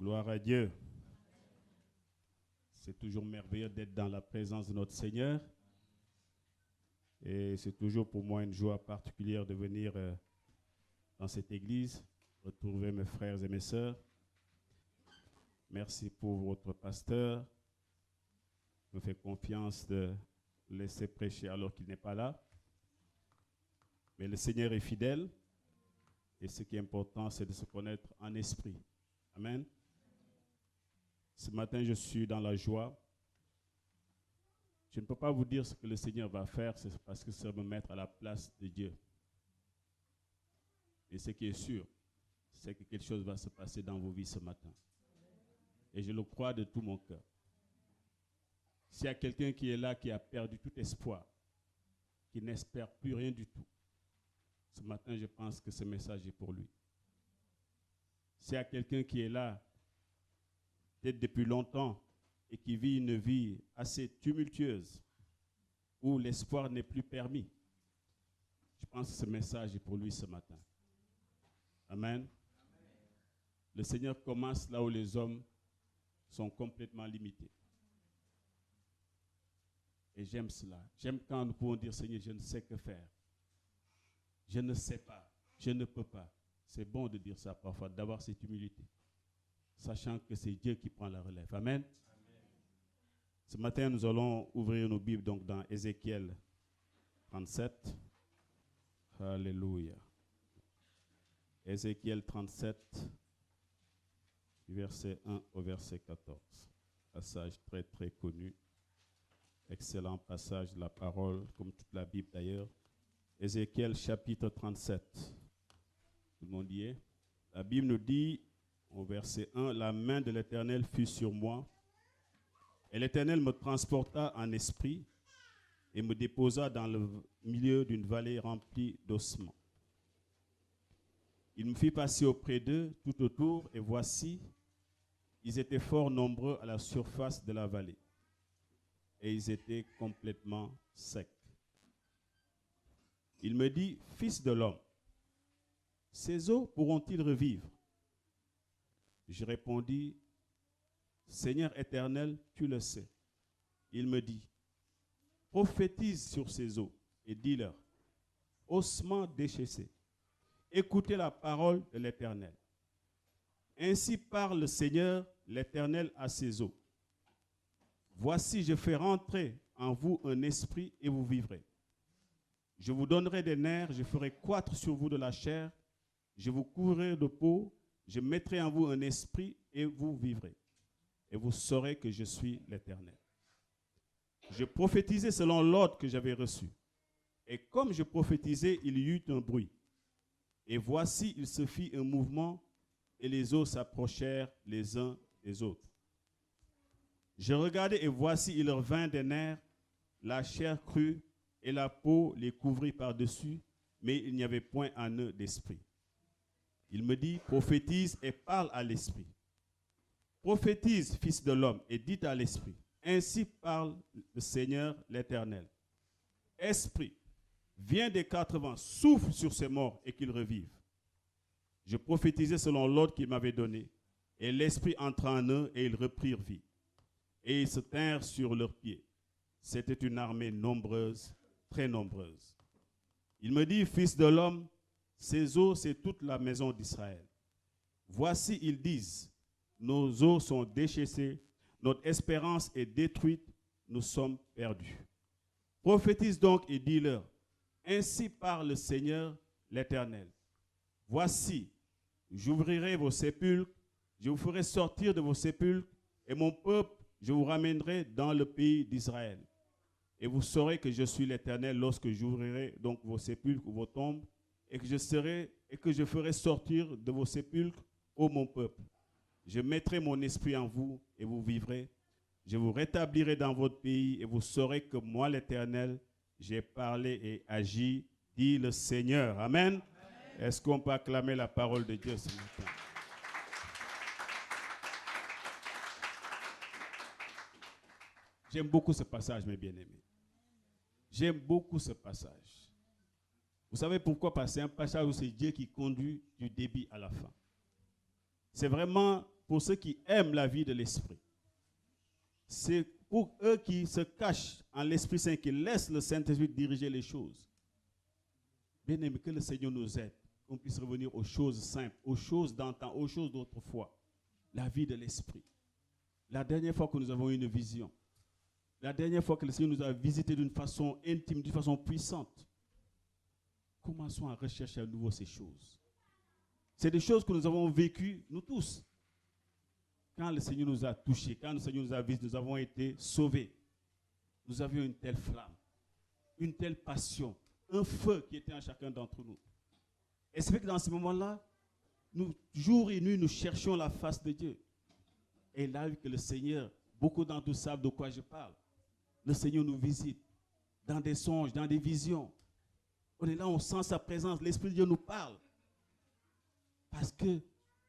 Gloire à Dieu. C'est toujours merveilleux d'être dans la présence de notre Seigneur. Et c'est toujours pour moi une joie particulière de venir dans cette église, retrouver mes frères et mes sœurs. Merci pour votre pasteur. Il me fait confiance de laisser prêcher alors qu'il n'est pas là. Mais le Seigneur est fidèle. Et ce qui est important, c'est de se connaître en esprit. Amen. Ce matin, je suis dans la joie. Je ne peux pas vous dire ce que le Seigneur va faire, c'est parce que c'est me mettre à la place de Dieu. Et ce qui est sûr, c'est que quelque chose va se passer dans vos vies ce matin. Et je le crois de tout mon cœur. S'il y a quelqu'un qui est là, qui a perdu tout espoir, qui n'espère plus rien du tout, ce matin, je pense que ce message est pour lui. S'il y a quelqu'un qui est là, peut-être depuis longtemps, et qui vit une vie assez tumultueuse, où l'espoir n'est plus permis, je pense que ce message est pour lui ce matin. Amen. Le Seigneur commence là où les hommes sont complètement limités. Et j'aime cela. J'aime quand nous pouvons dire, Seigneur, je ne sais que faire. Je ne sais pas. Je ne peux pas. C'est bon de dire ça parfois, d'avoir cette humilité, sachant que c'est Dieu qui prend la relève. Amen. Ce matin, nous allons ouvrir nos Bibles donc dans Ézéchiel 37. Alléluia. Ézéchiel 37, du verset 1 au verset 14. Passage très très connu. Excellent passage de la parole, comme toute la Bible d'ailleurs. Ézéchiel chapitre 37. Tout le monde y est? La Bible nous dit au verset 1, « La main de l'Éternel fut sur moi, et l'Éternel me transporta en esprit et me déposa dans le milieu d'une vallée remplie d'ossements. Il me fit passer auprès d'eux tout autour, et voici, ils étaient fort nombreux à la surface de la vallée, et ils étaient complètement secs. Il me dit, « Fils de l'homme, ces eaux pourront-ils revivre ?» Je répondis, « Seigneur éternel, tu le sais. » Il me dit, « Prophétise sur ces eaux et dis-leur, ossements déchaissés, écoutez la parole de l'Éternel. Ainsi parle le Seigneur, l'Éternel, à ces eaux. Voici, je fais rentrer en vous un esprit et vous vivrez. Je vous donnerai des nerfs, je ferai croître sur vous de la chair, je vous couvrirai de peau, je mettrai en vous un esprit et vous vivrez. Et vous saurez que je suis l'Éternel. Je prophétisais selon l'ordre que j'avais reçu. Et comme je prophétisais, il y eut un bruit. Et voici, il se fit un mouvement et les eaux s'approchèrent les uns des autres. Je regardai et voici, il revint des nerfs, la chair crue et la peau les couvrit par-dessus, mais il n'y avait point en eux d'esprit. Il me dit, prophétise et parle à l'esprit. Prophétise, fils de l'homme, et dites à l'esprit. Ainsi parle le Seigneur l'Éternel. Esprit, viens des quatre vents, souffle sur ces morts et qu'ils revivent. Je prophétisais selon l'ordre qu'il m'avait donné, et l'esprit entra en eux et ils reprirent vie. Et ils se tinrent sur leurs pieds. C'était une armée nombreuse, très nombreuse. Il me dit, fils de l'homme, ces eaux, c'est toute la maison d'Israël. Voici, ils disent, nos eaux sont déchaissées, notre espérance est détruite, nous sommes perdus. Prophétise donc et dis-leur, ainsi parle le Seigneur l'Éternel. Voici, j'ouvrirai vos sépulcres, je vous ferai sortir de vos sépulcres, et mon peuple, je vous ramènerai dans le pays d'Israël. Et vous saurez que je suis l'Éternel lorsque j'ouvrirai donc vos sépulcres ou vos tombes, et que je ferai sortir de vos sépulcres, ô mon peuple. Je mettrai mon esprit en vous et vous vivrez. Je vous rétablirai dans votre pays et vous saurez que moi, l'Éternel, j'ai parlé et agi, dit le Seigneur. Amen. Amen. Est-ce qu'on peut acclamer la parole de Dieu ce matin? J'aime beaucoup ce passage, mes bien-aimés. J'aime beaucoup ce passage. Vous savez pourquoi? Parce que c'est un passage où c'est Dieu qui conduit du début à la fin. C'est vraiment pour ceux qui aiment la vie de l'Esprit. C'est pour eux qui se cachent en l'Esprit Saint, qui laissent le Saint-Esprit diriger les choses. Bien aimé, que le Seigneur nous aide, qu'on puisse revenir aux choses simples, aux choses d'antan, aux choses d'autrefois. La vie de l'Esprit. La dernière fois que nous avons eu une vision, la dernière fois que le Seigneur nous a visités d'une façon intime, d'une façon puissante, commençons à rechercher à nouveau ces choses. C'est des choses que nous avons vécues, nous tous. Quand le Seigneur nous a touchés, quand le Seigneur nous a visités, nous avons été sauvés. Nous avions une telle flamme, une telle passion, un feu qui était en chacun d'entre nous. Et c'est vrai que dans ce moment-là, nous, jour et nuit, nous cherchions la face de Dieu. Et là, que le Seigneur, beaucoup d'entre vous savent de quoi je parle. Le Seigneur nous visite dans des songes, dans des visions. On est là, on sent sa présence, l'Esprit de Dieu nous parle. Parce que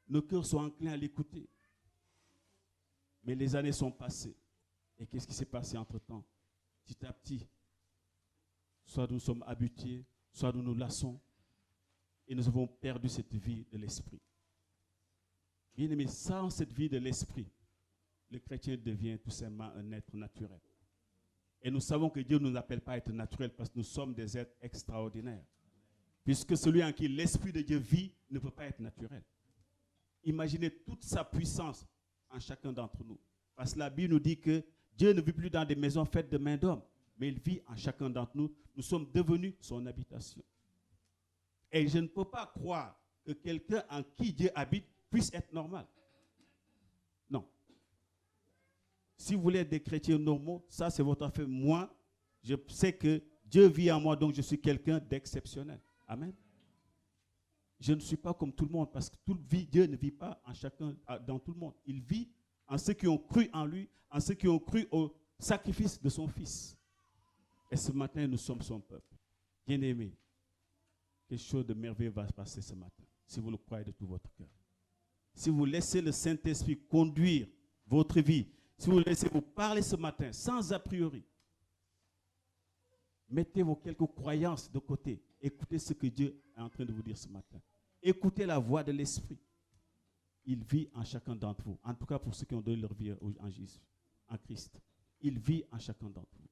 nos cœurs sont enclins à l'écouter. Mais les années sont passées. Et qu'est-ce qui s'est passé entre-temps? Petit à petit, soit nous sommes habitués, soit nous nous lassons. Et nous avons perdu cette vie de l'esprit. Bien aimé, sans cette vie de l'esprit, le chrétien devient tout simplement un être naturel. Et nous savons que Dieu ne nous appelle pas à être naturel parce que nous sommes des êtres extraordinaires. Puisque celui en qui l'Esprit de Dieu vit ne peut pas être naturel. Imaginez toute sa puissance en chacun d'entre nous. Parce que la Bible nous dit que Dieu ne vit plus dans des maisons faites de main d'homme, mais il vit en chacun d'entre nous. Nous sommes devenus son habitation. Et je ne peux pas croire que quelqu'un en qui Dieu habite puisse être normal. Non. Si vous voulez être des chrétiens normaux, ça c'est votre affaire. Moi, je sais que Dieu vit en moi, donc je suis quelqu'un d'exceptionnel. Amen. Je ne suis pas comme tout le monde parce que Dieu ne vit pas en chacun, dans tout le monde. Il vit en ceux qui ont cru en lui, en ceux qui ont cru au sacrifice de son Fils. Et ce matin, nous sommes son peuple. Bien-aimés, quelque chose de merveilleux va se passer ce matin, si vous le croyez de tout votre cœur. Si vous laissez le Saint-Esprit conduire votre vie, si vous laissez vous parler ce matin, sans a priori, mettez vos quelques croyances de côté. Écoutez ce que Dieu est en train de vous dire ce matin. Écoutez la voix de l'Esprit. Il vit en chacun d'entre vous. En tout cas, pour ceux qui ont donné leur vie en Jésus, en Christ. Il vit en chacun d'entre vous.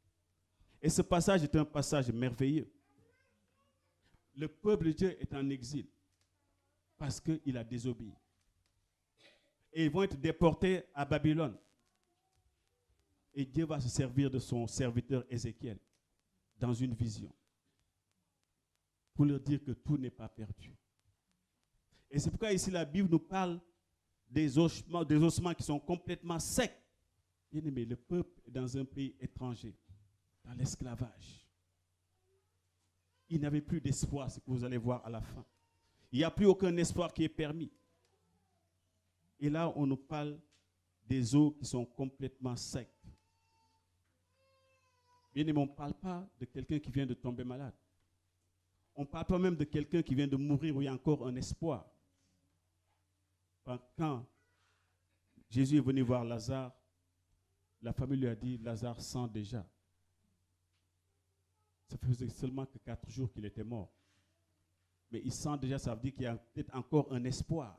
Et ce passage est un passage merveilleux. Le peuple de Dieu est en exil parce qu'il a désobéi. Et ils vont être déportés à Babylone. Et Dieu va se servir de son serviteur Ézéchiel dans une vision pour leur dire que tout n'est pas perdu. Et c'est pourquoi ici la Bible nous parle des ossements qui sont complètement secs. Bien aimé, le peuple est dans un pays étranger, dans l'esclavage. Il n'avait plus d'espoir, c'est ce que vous allez voir à la fin. Il n'y a plus aucun espoir qui est permis. Et là, on nous parle des os qui sont complètement secs. Bien aimé, on ne parle pas de quelqu'un qui vient de tomber malade. On ne parle pas même de quelqu'un qui vient de mourir où il y a encore un espoir. Quand Jésus est venu voir Lazare, la famille lui a dit, Lazare sent déjà. Ça faisait seulement que 4 jours qu'il était mort. Mais il sent déjà, ça veut dire qu'il y a peut-être encore un espoir.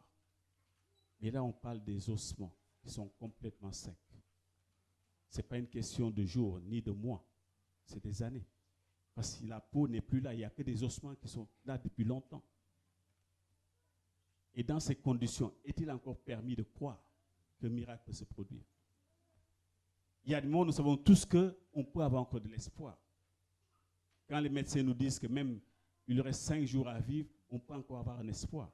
Mais là, on parle des ossements qui sont complètement secs. Ce n'est pas une question de jours ni de mois. C'est des années. Parce que la peau n'est plus là. Il n'y a que des ossements qui sont là depuis longtemps. Et dans ces conditions, est-il encore permis de croire qu'un miracle peut se produire? Il y a des moments où nous savons tous qu'on peut avoir encore de l'espoir. Quand les médecins nous disent que même il reste 5 jours à vivre, on peut encore avoir un espoir.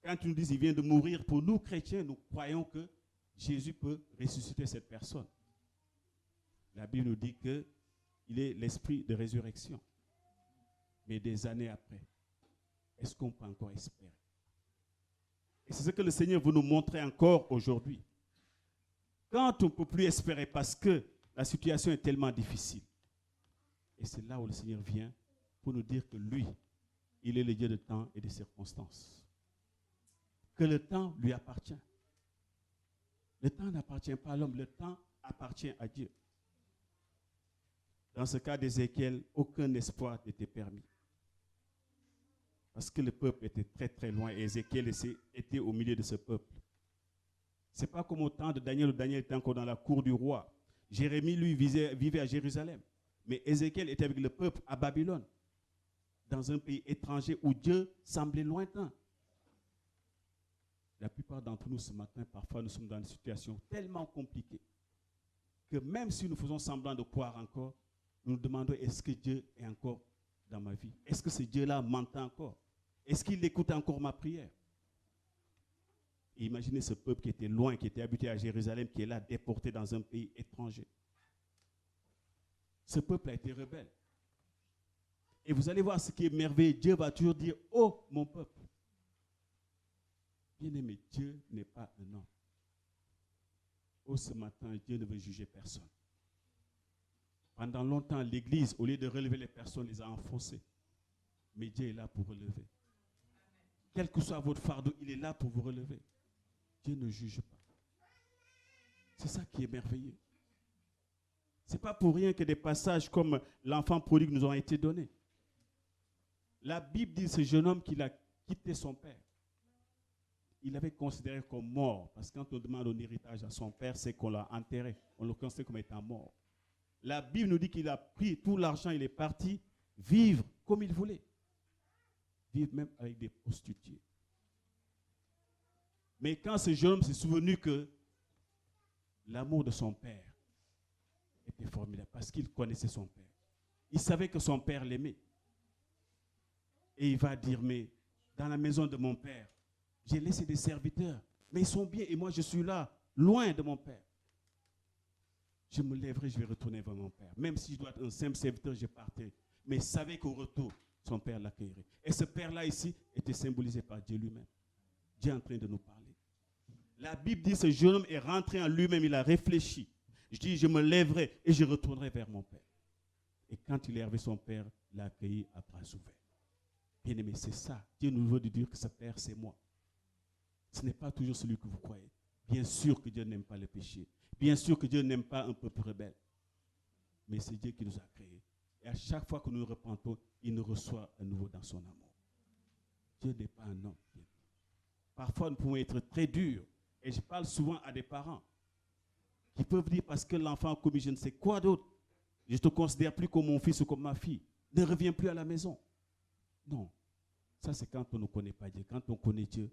Quand ils nous disent qu'il vient de mourir, pour nous chrétiens, nous croyons que Jésus peut ressusciter cette personne. La Bible nous dit qu'il est l'esprit de résurrection. Mais des années après, est-ce qu'on peut encore espérer? Et c'est ce que le Seigneur veut nous montrer encore aujourd'hui. Quand on ne peut plus espérer parce que la situation est tellement difficile. Et c'est là où le Seigneur vient pour nous dire que lui, il est le Dieu de temps et de circonstances. Que le temps lui appartient. Le temps n'appartient pas à l'homme, le temps appartient à Dieu. Dans ce cas d'Ézéchiel, aucun espoir n'était permis. Parce que le peuple était très très loin et Ézéchiel était au milieu de ce peuple. Ce n'est pas comme au temps de Daniel où Daniel était encore dans la cour du roi. Jérémie, lui, vivait à Jérusalem. Mais Ézéchiel était avec le peuple à Babylone, dans un pays étranger où Dieu semblait lointain. La plupart d'entre nous ce matin, parfois nous sommes dans des situations tellement compliquées que même si nous faisons semblant de croire encore, nous nous demandons est-ce que Dieu est encore dans ma vie? Est-ce que ce Dieu-là m'entend encore? Est-ce qu'il écoute encore ma prière? Et imaginez ce peuple qui était loin, qui était habité à Jérusalem, qui est là, déporté dans un pays étranger. Ce peuple a été rebelle. Et vous allez voir ce qui est merveilleux. Dieu va toujours dire, oh mon peuple. Bien-aimé, Dieu n'est pas un homme. Oh, ce matin, Dieu ne veut juger personne. Pendant longtemps, l'Église, au lieu de relever les personnes, les a enfoncées. Mais Dieu est là pour relever. Quel que soit votre fardeau, il est là pour vous relever. Dieu ne juge pas. C'est ça qui est merveilleux. Ce n'est pas pour rien que des passages comme l'enfant prodigue nous ont été donnés. La Bible dit ce jeune homme qu'il a quitté son père. Il avait considéré comme mort, parce que quand on demande un héritage à son père, c'est qu'on l'a enterré. On le considère comme étant mort. La Bible nous dit qu'il a pris tout l'argent, il est parti vivre comme il voulait. Vivre même avec des prostituées. Mais quand ce jeune homme s'est souvenu que l'amour de son père était formidable, parce qu'il connaissait son père. Il savait que son père l'aimait. Et il va dire, mais dans la maison de mon père, j'ai laissé des serviteurs, mais ils sont bien et moi je suis là, loin de mon père. Je me lèverai, je vais retourner vers mon père. Même si je dois être un simple serviteur, je partais. Mais il savait qu'au retour, son père l'accueillerait. Et ce père-là ici était symbolisé par Dieu lui-même. Dieu est en train de nous parler. La Bible dit que ce jeune homme est rentré en lui-même, il a réfléchi. Je dis, je me lèverai et je retournerai vers mon père. Et quand il est arrivé, son père l'a accueilli à bras ouverts. Bien aimé, c'est ça. Dieu nous veut dire que ce père, c'est moi. Ce n'est pas toujours celui que vous croyez. Bien sûr que Dieu n'aime pas le péché. Bien sûr que Dieu n'aime pas un peuple rebelle. Mais c'est Dieu qui nous a créés. Et à chaque fois que nous nous repentons, il nous reçoit à nouveau dans son amour. Dieu n'est pas un homme. Parfois, nous pouvons être très durs. Et je parle souvent à des parents qui peuvent dire parce que l'enfant a commis je ne sais quoi d'autre, je ne te considère plus comme mon fils ou comme ma fille. Ne reviens plus à la maison. Non. Ça, c'est quand on ne connaît pas Dieu. Quand on connaît Dieu,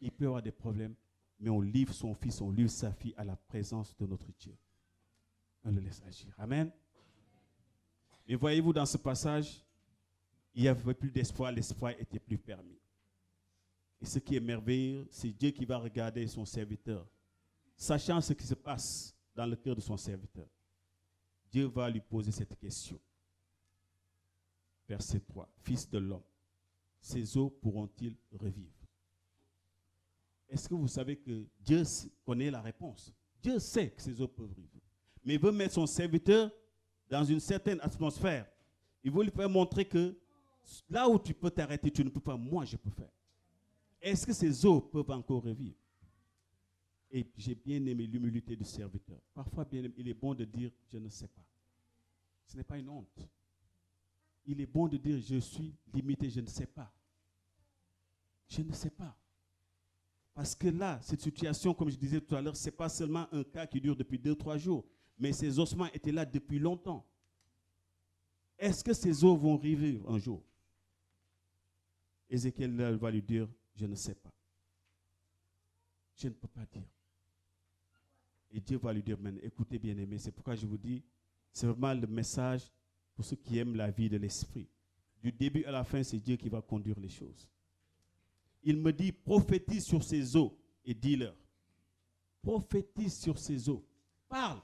il peut y avoir des problèmes, mais on livre son fils, on livre sa fille à la présence de notre Dieu. On le laisse agir. Amen. Et voyez-vous, dans ce passage, il n'y avait plus d'espoir, l'espoir était plus permis. Et ce qui est merveilleux, c'est Dieu qui va regarder son serviteur. Sachant ce qui se passe dans le cœur de son serviteur, Dieu va lui poser cette question. Verset 3. Fils de l'homme, ces eaux pourront-ils revivre? Est-ce que vous savez que Dieu connaît la réponse? Dieu sait que ces eaux peuvent vivre. Mais il veut mettre son serviteur dans une certaine atmosphère. Il veut lui faire montrer que là où tu peux t'arrêter, tu ne peux pas, moi je peux faire. Est-ce que ces eaux peuvent encore revivre? Et j'ai bien aimé l'humilité du serviteur. Parfois, bien aimé, il est bon de dire, je ne sais pas. Ce n'est pas une honte. Il est bon de dire, je suis limité, je ne sais pas. Je ne sais pas. Parce que là, cette situation, comme je disais tout à l'heure, ce n'est pas seulement un cas qui dure depuis 2-3 jours, mais ces ossements étaient là depuis longtemps. Est-ce que ces eaux vont revivre un jour? Ézéchiel va lui dire, je ne sais pas. Je ne peux pas dire. Et Dieu va lui dire, maintenant, écoutez bien aimé, c'est pourquoi je vous dis, c'est vraiment le message pour ceux qui aiment la vie de l'esprit. Du début à la fin, c'est Dieu qui va conduire les choses. Il me dit, prophétise sur ces eaux et dis-leur. Prophétise sur ces eaux. Parle.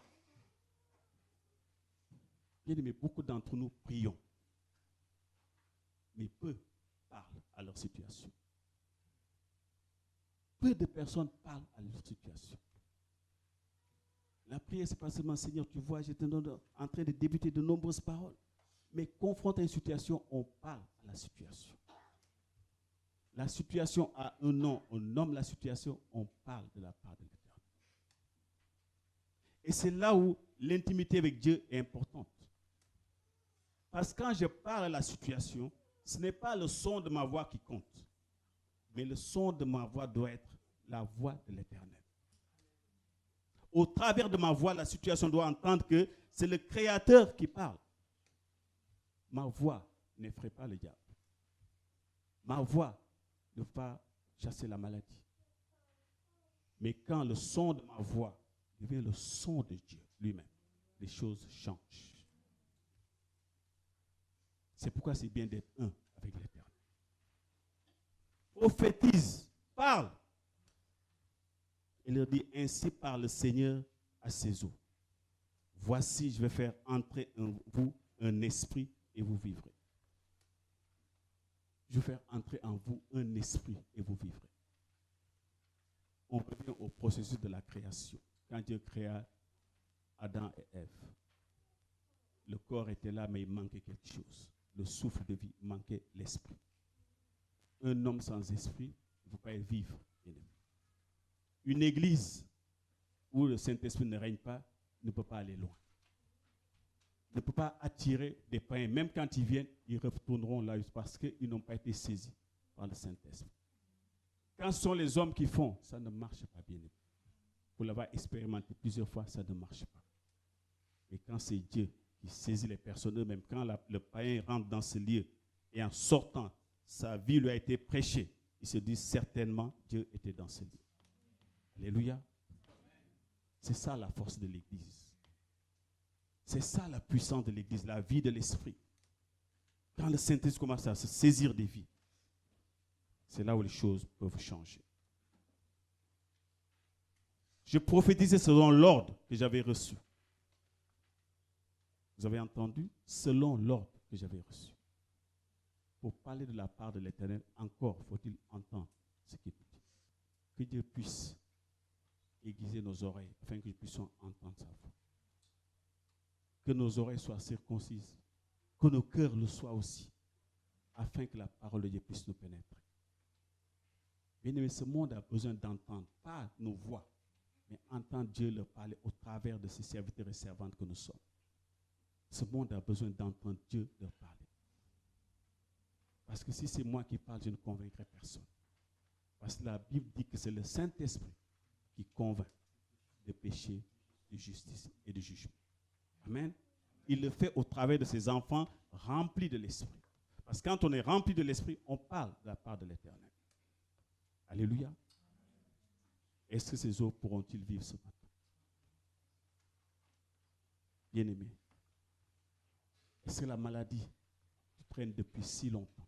Bien aimé, beaucoup d'entre nous prions. Mais peu parlent à leur situation. Peu de personnes parlent à leur situation. La prière, ce n'est pas seulement, Seigneur, tu vois, j'étais en train de débuter de nombreuses paroles. Mais confronté à une situation, on parle à la situation. La situation a un nom, on nomme la situation, on parle de la part de l'Éternel. Et c'est là où l'intimité avec Dieu est importante. Parce que quand je parle à la situation, Ce n'est pas le son de ma voix qui compte, mais le son de ma voix doit être la voix de l'Éternel. Au travers de ma voix, la situation doit entendre que c'est le Créateur qui parle. Ma voix n'effraie pas le diable. Ma voix ne va pas chasser la maladie. Mais quand le son de ma voix devient le son de Dieu lui-même, les choses changent. C'est pourquoi c'est bien d'être un avec l'Éternel. Prophétise, parle. Il leur dit, ainsi parle le Seigneur à ses eaux. Voici, je vais faire entrer en vous un esprit et vous vivrez. Je vais faire entrer en vous un esprit et vous vivrez. On revient au processus de la création. Quand Dieu créa Adam et Ève, le corps était là, mais il manquait quelque chose. Le souffle de vie, manquait l'esprit. Un homme sans esprit ne peut pas vivre. Une église où le Saint-Esprit ne règne pas ne peut pas aller loin. Ne peut pas attirer des païens. Même quand ils viennent, ils retourneront là parce qu'ils n'ont pas été saisis par le Saint-Esprit. Quand ce sont les hommes qui font, ça ne marche pas bien. Pour l'avoir expérimenté plusieurs fois, ça ne marche pas. Et quand c'est Dieu qui saisit les personnes eux-mêmes, quand le païen rentre dans ce lieu et en sortant, sa vie lui a été prêchée, il se dit certainement Dieu était dans ce lieu. Alléluia. C'est ça la force de l'Église. C'est ça la puissance de l'Église, la vie de l'Esprit. Quand le Saint-Esprit commence à se saisir des vies, c'est là où les choses peuvent changer. Je prophétisais selon l'ordre que j'avais reçu. Vous avez entendu? Selon l'ordre que j'avais reçu. Pour parler de la part de l'Éternel, encore faut-il entendre ce qu'il dit. Que Dieu puisse aiguiser nos oreilles afin que nous puissions entendre sa voix. Que nos oreilles soient circoncises, que nos cœurs le soient aussi, afin que la parole de Dieu puisse nous pénétrer. Bien-aimé, ce monde a besoin d'entendre, pas nos voix, mais entendre Dieu leur parler au travers de ses serviteurs et servantes que nous sommes. Ce monde a besoin d'entendre Dieu leur parler. Parce que si c'est moi qui parle, je ne convaincrai personne. Parce que la Bible dit que c'est le Saint-Esprit qui convainc de péché, de justice et de jugement. Amen. Il le fait au travers de ses enfants remplis de l'Esprit. Parce que quand on est rempli de l'Esprit, on parle de la part de l'Éternel. Alléluia. Est-ce que ces eaux pourront-ils vivre ce matin? Bien-aimé, est-ce que la maladie te traîne depuis si longtemps?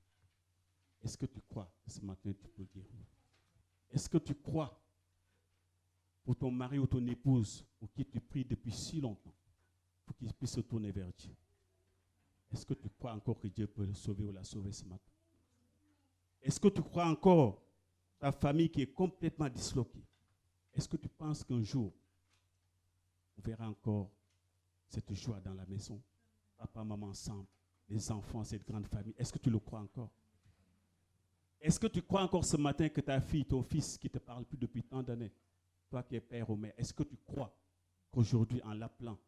Est-ce que tu crois que ce matin tu peux guérir? Est-ce que tu crois pour ton mari ou ton épouse pour qui tu pries depuis si longtemps pour qu'il puisse se tourner vers Dieu? Est-ce que tu crois encore que Dieu peut le sauver ou la sauver ce matin? Est-ce que tu crois encore ta famille qui est complètement disloquée? Est-ce que tu penses qu'un jour, on verra encore cette joie dans la maison? Papa, maman ensemble, les enfants, cette grande famille. Est-ce que tu le crois encore? Est-ce que tu crois encore ce matin que ta fille, ton fils qui ne te parle plus depuis tant d'années, toi qui es père ou mère, est-ce que tu crois qu'aujourd'hui, en l'appelant,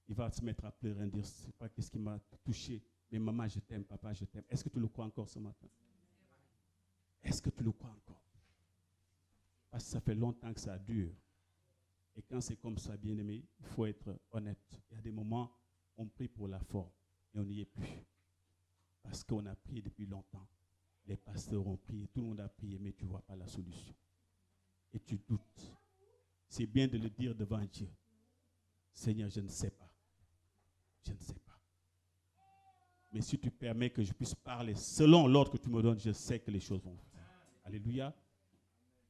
il va se mettre à pleurer et dire, je ne sais pas qu'est-ce qui m'a touché, mais maman, je t'aime, papa, je t'aime. Est-ce que tu le crois encore ce matin? Est-ce que tu le crois encore? Parce que ça fait longtemps que ça dure. Et quand c'est comme ça, bien aimé, il faut être honnête. Il y a des moments, on prie pour la forme et on n'y est plus. Parce qu'on a prié depuis longtemps. Les pasteurs ont prié, tout le monde a prié, mais tu ne vois pas la solution. Et tu doutes. C'est bien de le dire devant Dieu. Seigneur, je ne sais pas. Je ne sais pas. Mais si tu permets que je puisse parler selon l'ordre que tu me donnes, je sais que les choses vont faire. Alléluia.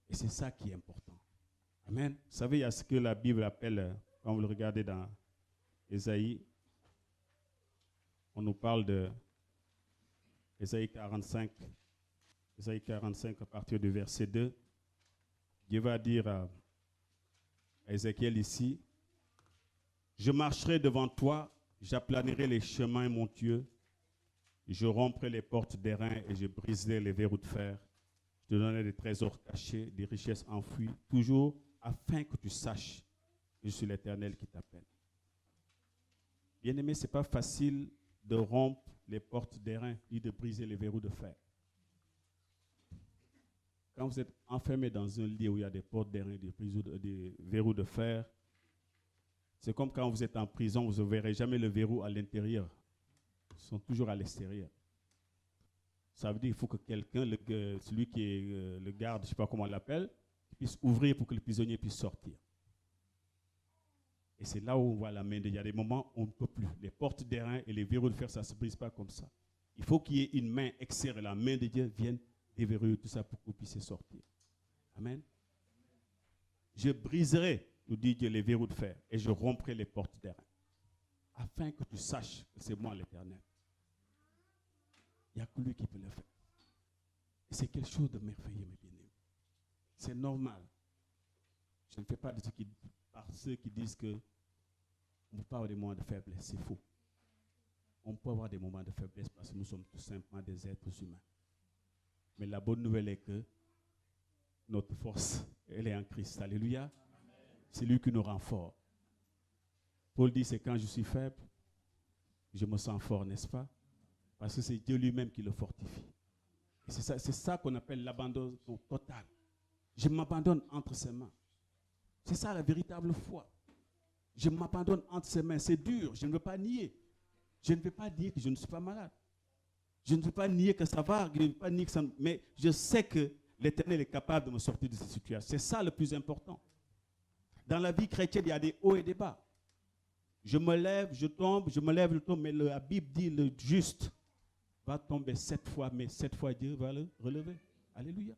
Et c'est ça qui est important. Amen. Vous savez, il y a ce que la Bible appelle, quand vous le regardez dans Ésaïe, on nous parle de Ésaïe 45. Ésaïe 45 à partir du verset 2. Dieu va dire à Ézéchiel ici, « Je marcherai devant toi, j'aplanirai les chemins montueux, je romprai les portes d'airain et je briserai les verrous de fer. Je te donnerai des trésors cachés, des richesses enfouies, toujours afin que tu saches que je suis l'Éternel qui t'appelle. » Bien-aimé, ce n'est pas facile de rompre les portes d'airain ni de briser les verrous de fer. Quand vous êtes enfermé dans un lit où il y a des portes d'airain, des verrous de fer, c'est comme quand vous êtes en prison, vous ne verrez jamais le verrou à l'intérieur. Ils sont toujours à l'extérieur. Ça veut dire qu'il faut que quelqu'un, celui qui est le garde, je ne sais pas comment on l'appelle, puisse ouvrir pour que le prisonnier puisse sortir. Et c'est là où on voit la main de Dieu. Il y a des moments où on ne peut plus. Les portes d'airain et les verrous de fer, ça ne se brise pas comme ça. Il faut qu'il y ait une main extérieure. La main de Dieu vienne déverrouiller tout ça pour que vous puissiez sortir. Amen. Je briserai, nous dit Dieu, les verrous de fer et je romprai les portes d'airain. Afin que tu saches que c'est moi l'Éternel. Il n'y a que lui qui peut le faire. Et c'est quelque chose de merveilleux, mes bien-aimés. C'est normal. Je ne fais pas de ce par ceux qui disent que on ne peut pas avoir des moments de faiblesse. C'est faux. On peut avoir des moments de faiblesse parce que nous sommes tout simplement des êtres humains. Mais la bonne nouvelle est que notre force, elle est en Christ. Alléluia. C'est lui qui nous rend forts. Paul dit, c'est quand je suis faible, je me sens fort, n'est-ce pas? Parce que c'est Dieu lui-même qui le fortifie. Et c'est ça qu'on appelle l'abandon total. Je m'abandonne entre ses mains. C'est ça la véritable foi. Je m'abandonne entre ses mains. C'est dur, je ne veux pas nier. Je ne veux pas dire que je ne suis pas malade. Je ne veux pas nier que ça va, je ne veux pas nier que ça... Mais je sais que l'Éternel est capable de me sortir de cette situation. C'est ça le plus important. Dans la vie chrétienne, il y a des hauts et des bas. Je me lève, je tombe, je me lève, je tombe. Mais la Bible dit le juste va tomber 7 fois, mais 7 fois Dieu va le relever. Alléluia.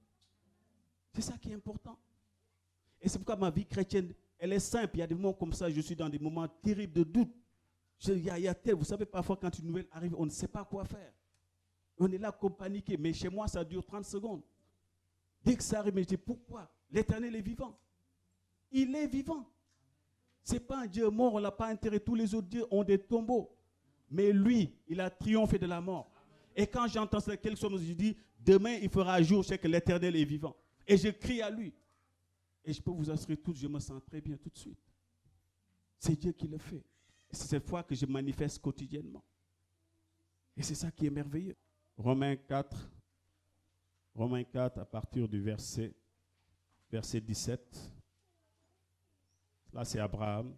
C'est ça qui est important. Et c'est pourquoi ma vie chrétienne, elle est simple. Il y a des moments comme ça, je suis dans des moments terribles de doute. Vous savez, parfois quand une nouvelle arrive, on ne sait pas quoi faire. On est là comme paniqué, mais chez moi, ça dure 30 secondes. Dès que ça arrive, je dis, pourquoi? L'Éternel est vivant. Il est vivant. Ce n'est pas un Dieu mort, on ne l'a pas enterré. Tous les autres dieux ont des tombeaux. Mais lui, il a triomphé de la mort. Et quand j'entends ça, quelque chose, je dis, demain, il fera jour, je sais que l'Éternel est vivant. Et je crie à lui. Et je peux vous assurer tout, je me sens très bien tout de suite. C'est Dieu qui le fait. C'est cette foi que je manifeste quotidiennement. Et c'est ça qui est merveilleux. Romains 4, à partir du verset 17. Là, c'est Abraham.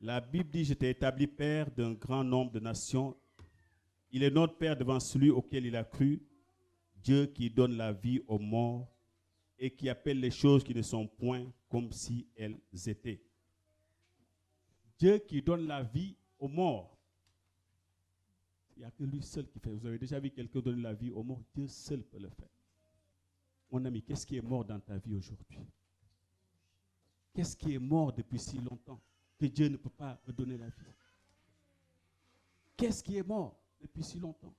La Bible dit, je t'ai établi père d'un grand nombre de nations. Il est notre père devant celui auquel il a cru, Dieu qui donne la vie aux morts et qui appelle les choses qui ne sont point comme si elles étaient. Dieu qui donne la vie aux morts. Il n'y a que lui seul qui fait. Vous avez déjà vu quelqu'un donner la vie aux morts? Dieu seul peut le faire. Mon ami, qu'est-ce qui est mort dans ta vie aujourd'hui? Qu'est-ce qui est mort depuis si longtemps que Dieu ne peut pas redonner la vie? Qu'est-ce qui est mort depuis si longtemps?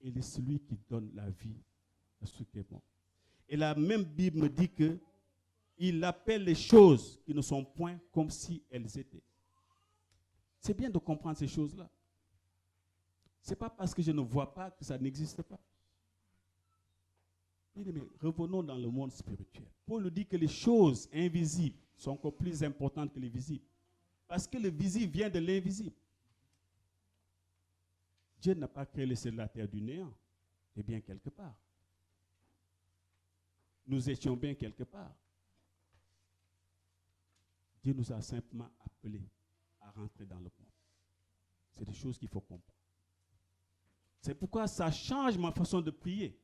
Il est celui qui donne la vie à ceux qui est mort. Et la même Bible me dit que il appelle les choses qui ne sont point comme si elles étaient. C'est bien de comprendre ces choses-là. Ce n'est pas parce que je ne vois pas que ça n'existe pas. Mais revenons dans le monde spirituel. Paul nous dit que les choses invisibles sont encore plus importantes que les visibles. Parce que le visible vient de l'invisible. Dieu n'a pas créé le ciel et la terre du néant. Et bien quelque part. Nous étions bien quelque part. Dieu nous a simplement appelés à rentrer dans le monde. C'est des choses qu'il faut comprendre. C'est pourquoi ça change ma façon de prier.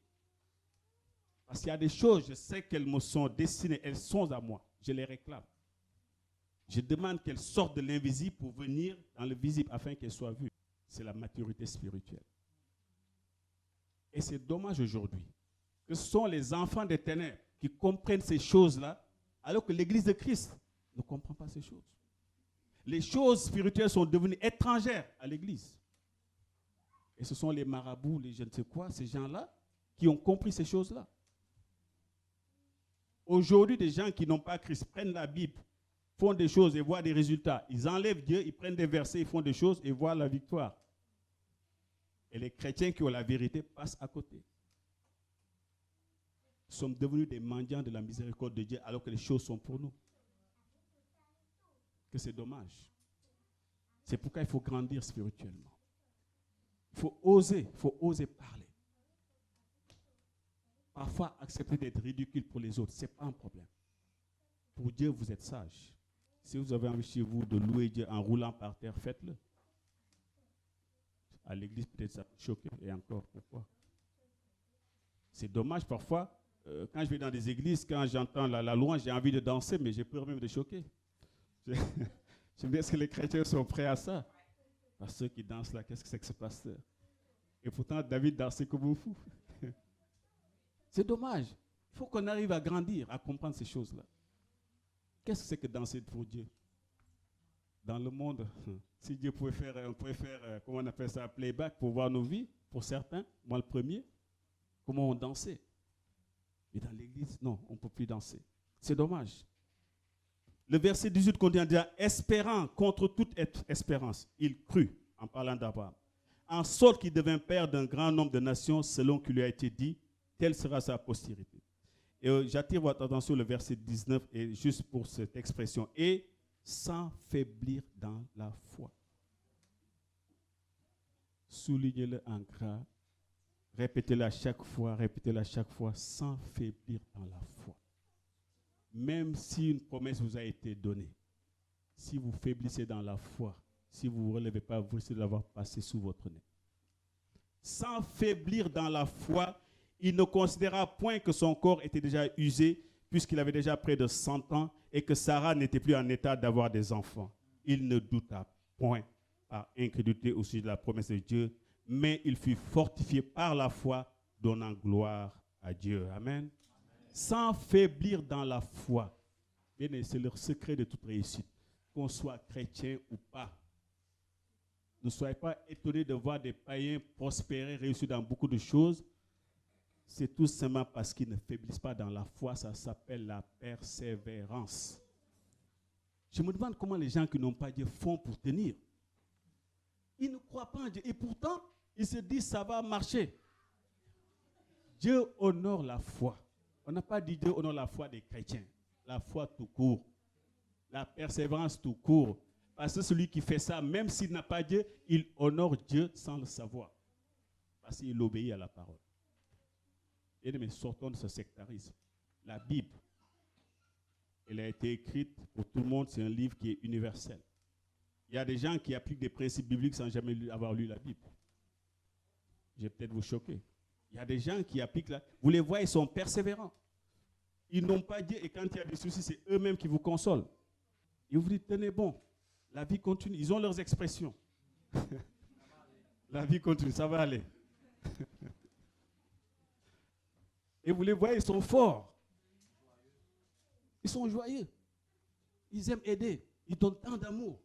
Parce qu'il y a des choses, je sais qu'elles me sont destinées, elles sont à moi. Je les réclame. Je demande qu'elles sortent de l'invisible pour venir dans le visible afin qu'elles soient vues. C'est la maturité spirituelle. Et c'est dommage aujourd'hui que ce sont les enfants des ténèbres qui comprennent ces choses-là, alors que l'Église de Christ ne comprend pas ces choses. Les choses spirituelles sont devenues étrangères à l'Église. Et ce sont les marabouts, les je ne sais quoi, ces gens-là, qui ont compris ces choses-là. Aujourd'hui, des gens qui n'ont pas Christ prennent la Bible, font des choses et voient des résultats. Ils enlèvent Dieu, ils prennent des versets, ils font des choses et voient la victoire. Et les chrétiens qui ont la vérité passent à côté. Nous sommes devenus des mendiants de la miséricorde de Dieu alors que les choses sont pour nous. Que c'est dommage. C'est pourquoi il faut grandir spirituellement. Il faut oser parler. Parfois, accepter d'être ridicule pour les autres, ce n'est pas un problème. Pour Dieu, vous êtes sage. Si vous avez envie chez vous de louer Dieu en roulant par terre, faites-le. À l'église, peut-être ça peut choquer. Et encore, pourquoi? C'est dommage parfois. Quand je vais dans des églises, quand j'entends la louange, j'ai envie de danser, mais j'ai peur même de choquer. Je me dis, est-ce que les chrétiens sont prêts à ça? Parce que ceux qui dansent là, qu'est-ce que c'est que ce pasteur? Et pourtant, David dansait comme un fou. C'est dommage. Il faut qu'on arrive à grandir, à comprendre ces choses-là. Qu'est-ce que c'est que danser pour Dieu? Dans le monde, si Dieu pouvait faire, comment on appelle ça, playback pour voir nos vies, pour certains, moi le premier, comment on dansait. Mais dans l'église, non, on ne peut plus danser. C'est dommage. Le verset 18 continue à dire, espérant contre toute espérance, il crut, en parlant d'Abraham, en sorte qu'il devint père d'un grand nombre de nations, selon qu'il lui a été dit, telle sera sa postérité. Et j'attire votre attention le verset 19, et juste pour cette expression, et sans faiblir dans la foi. Soulignez-le en gras, répétez-le à chaque fois, sans faiblir dans la foi. Même si une promesse vous a été donnée, si vous faiblissez dans la foi, si vous ne vous relevez pas, vous risquez de l'avoir passé sous votre nez. Sans faiblir dans la foi, il ne considéra point que son corps était déjà usé, puisqu'il avait déjà près de 100 ans, et que Sarah n'était plus en état d'avoir des enfants. Il ne douta point par incrédulité au sujet de la promesse de Dieu, mais il fut fortifié par la foi, donnant gloire à Dieu. Amen. Sans faiblir dans la foi. Bien, c'est le secret de toute réussite. Qu'on soit chrétien ou pas. Ne soyez pas étonnés de voir des païens prospérer, réussir dans beaucoup de choses. C'est tout simplement parce qu'ils ne faiblissent pas dans la foi. Ça s'appelle la persévérance. Je me demande comment les gens qui n'ont pas Dieu font pour tenir. Ils ne croient pas en Dieu. Et pourtant, ils se disent ça va marcher. Dieu honore la foi. On n'a pas dit Dieu honore la foi des chrétiens. La foi tout court. La persévérance tout court. Parce que celui qui fait ça, même s'il n'a pas Dieu, il honore Dieu sans le savoir. Parce qu'il obéit à la parole. Et mais sortons de ce sectarisme. La Bible, elle a été écrite pour tout le monde. C'est un livre qui est universel. Il y a des gens qui appliquent des principes bibliques sans jamais avoir lu la Bible. Je vais peut-être vous choquer. Il y a des gens qui appliquent la... Vous les voyez, ils sont persévérants. Ils n'ont pas Dieu et quand il y a des soucis, c'est eux-mêmes qui vous consolent. Ils vous disent, tenez bon, la vie continue. Ils ont leurs expressions. La vie continue, ça va aller. Et vous les voyez, ils sont forts. Ils sont joyeux. Ils aiment aider. Ils donnent tant d'amour.